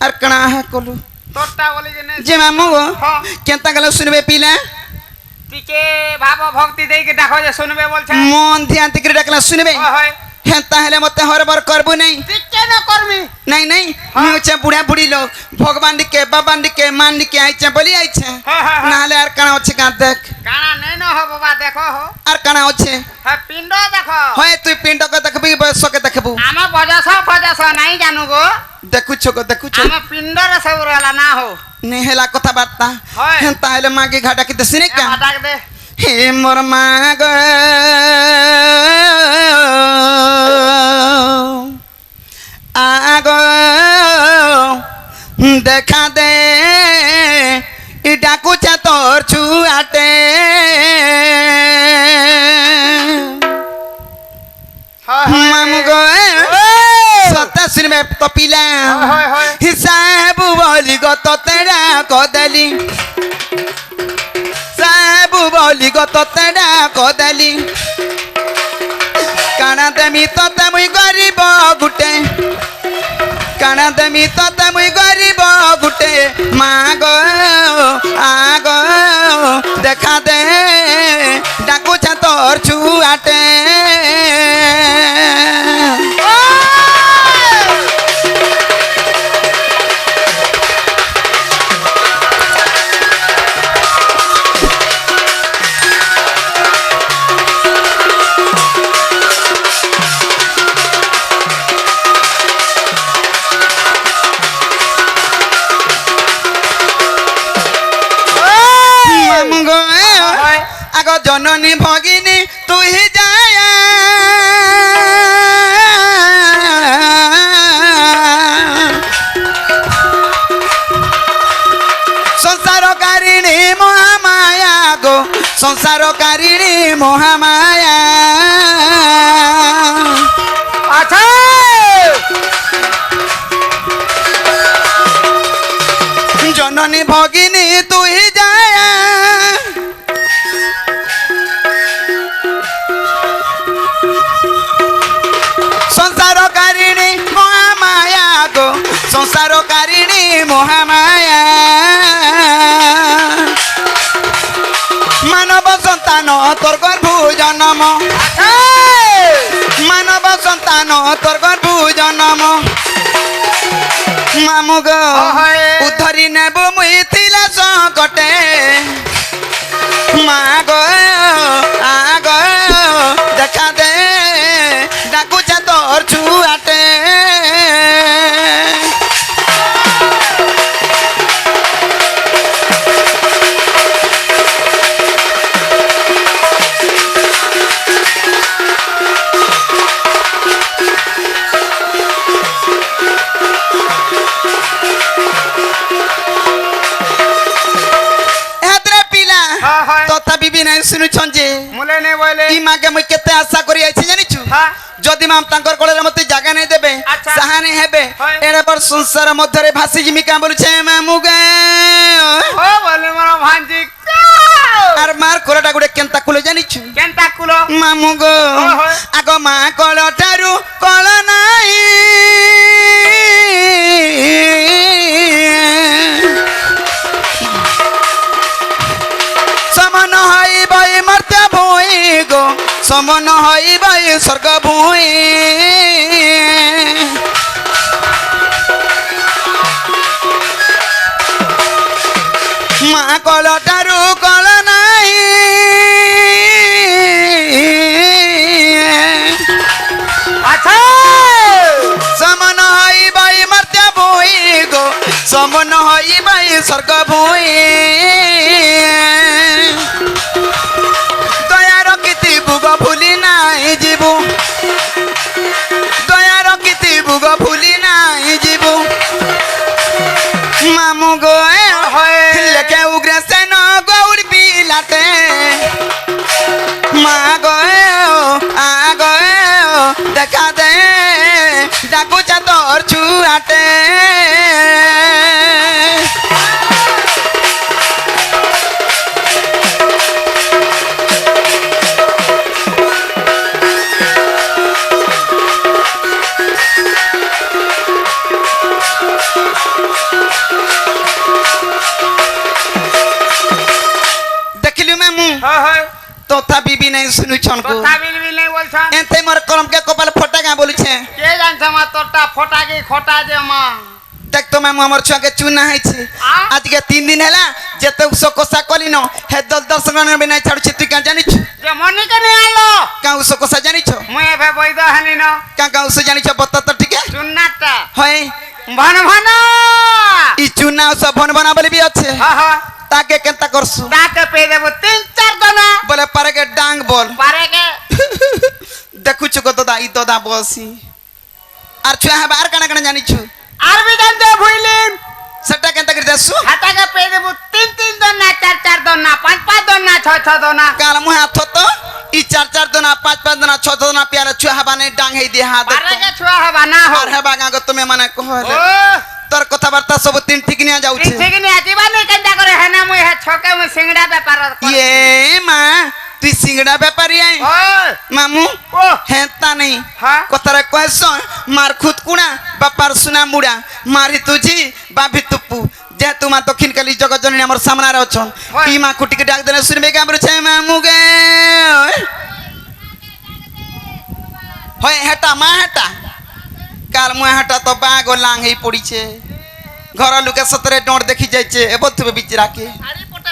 আর কানা হা কলু তোরটা বলি যে মামু গো কেনতা গেল শুনবে পিলা টিকে ভাব ভক্তি দেইকে ডাকো যে শুনবে বলছে মন ধ্যান থেকে ডাকলা শুনবে হয় হ্যাঁ তাহলে মতে হরবর করবো নাই টিকে না করবি নাই নাই আমি হচ্ছে বুড়া বুড়ি লোক ভগবান দিকে বাবান দিকে মান দিকে আইছে বলি আইছে নাহলে আর কানা হচ্ছে কাঁ দেখ কানা নেই না হো বাবা দেখো হো আর কানা হচ্ছে হ্যাঁ পিণ্ড দেখো হয় তুই পিণ্ডকে দেখবি বয়সকে দেখবু আমার বজস নাই জানু গো দেখুছ গো দেখুছ আমার পিণ্ডরে সব রলা না হো নেহেলা কথাবার্তা হ্যাঁ তাহলে মাগে ঘাটা কিতে সিনে কা ডাক দে হে মোর মা গো আগো দেখা দে ই ডাকুছা তোর ছুয়াটে মামু গো সত্তা শুনবে তো পিলা হিসাব বলি গো তো তেরা কদলি সাবু বলি গো তো তেরা কদলি কানা দেমি তোতে মুই গরিব গুটে কানা দেমি তোতে মুই গরিব গুটে মা গো আগ দেখা দে ডাকুছা তোর ছুয়াটে আগ জননী ভগিনী তুই যায় সংসারকারিণী মহামায়া গো সংসারকারিণী মহামায়া আচ্ছা জননী ভগিনী তুই যায় সংসারকারিণী মহামায়া গো সংসারকারিণী মহামায়া মানব সন্তান তোর গর্ভু জন্ম মানব সন্তান তোর গর্ভু জন্ম মামু গো উদ্ধরি নেব মুই ଥିଲା সংকটে মা গো আগ দেখা দে ডাকুছা তোর ছুয়াটে তথাপি বি নাই শুনুছন যে মুলে নে বলে ই মাগে মুই কেতে আশা করি আইছি জানিছু যদি মাম তাঙ্কর কোলে মতে জায়গা নাই দেবে সাহানি হেবে এড়ে পর সংসার মধ্যে ভাসি জিমি কা বলছে মামু গে ও বলে মোর ভাঞ্জি আর মার কোলাটা গুড়ে কেনতা কুলে জানিছু কেনতা কুলো মামু গো আগ মা কোলটারু কোল নাই সমন হইবই মর্ত্য ভূই গো সমন হইবই স্বর্গ ভূই মা কলটারু কল নাই আচ্ছা সমন হইবই মর্ত্য ভূই গো সমন হইবই স্বর্গ ভূই দয়ার কীতি বুগ ভুলি নাই ଯିବୁ দয়ার কীতি বুগ ভুলি নাই ଯିବୁ মামু গো লেখে উগ্রসেন গৌড় পিলাতে মা গো আগ দেখা দে ডাকুছা তোর ছুয়াটে কথা বিবি নাই শুনুছন কো কথা বিলবিল নাই বলছন এতে মোর করম কে কপাল ফটা গা বলছে কে জানছ মা তোরটা ফটা কি খটা যে মা দেখ তো মামু আমার ছুয়াকে চুনা হয়েছে আজকে 3 দিন হেলা যেতে উস কোসা কলিন হে দল দর্শন বিনা ছাড়ুছি তুই কা জানিছ যে মনিকে নে আলো কা উস কোসা জানিছ মুই এবে বইদ হানি ন কা উস জানিছ বত্তা তো ঠিক চুন্নাটা হয় ভন ভন ই চুনা উস ভন ভনা বলি বি আছে হ্যাঁ হ্যাঁ তাকে কেনতা করছু তাকে পে দেব 3-4 দনা বলে পারে কে ডাং বল পারে কে দেখুଛୁ কত দা ই তো দা বসি আর ছুয়া হবে আর কানা কানা জানিছু আর বি জানতে ভুইলিম সেটা কেনতা করে দেসু হাতাকে পে দেব 3-3 দনা 4-4 দনা 5-5 দনা 6-6 দনা কাল মু হাত তো ই 4-4 দনা 5-5 দনা 6 দনা প্যারা ছুয়া হবে নে ডাং হেই দি হাত পারে কে ছুয়া হবা না হো আর হেবা গাগো তুমি মানে কহলে ও তোর কথাবার্তা সব তিন ঠিক নিয়া যাଉଛି ঠিক নি আজিবা নে কেনটা করে হেনা মুই হে ছকে মুই সিংড়া ব্যাপার ইয়ে মা তুই সিংড়া ব্যাপারী আই ও মামু ও হেতা নেই হ্যাঁ কথারে কহস মার খুদ কুড়া বাপার সুনা মুড়া মারি তুজি বাভি তুপু যে তোমা দক্ষিণ কালী জগজননী আমার সামনারে অছন ই মা কুটিকে ডাক দেলে শুনবে কে বলছে মামু গে হয় হেটা মা হেটা কাল মু হেটা তো বাগ লাং হেই পড়িছে ঘর লোকে সতরে ডোর দেখি যাইছে এবথুবে বিচরাকে আরি পটা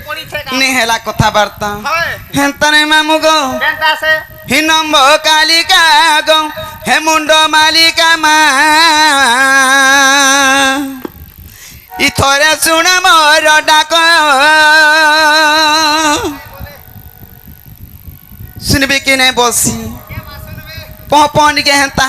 পড়িছে গা নেহেলা কথাবার্তা হয় হেনতা নেই মামু গো কেনটা আছে হিনম্ব কালিকা গো হে মুন্ড মালিকা মা ইথরে শুণ মোর ডাক শুনবি কি নাই বসি পপন কে হেনতা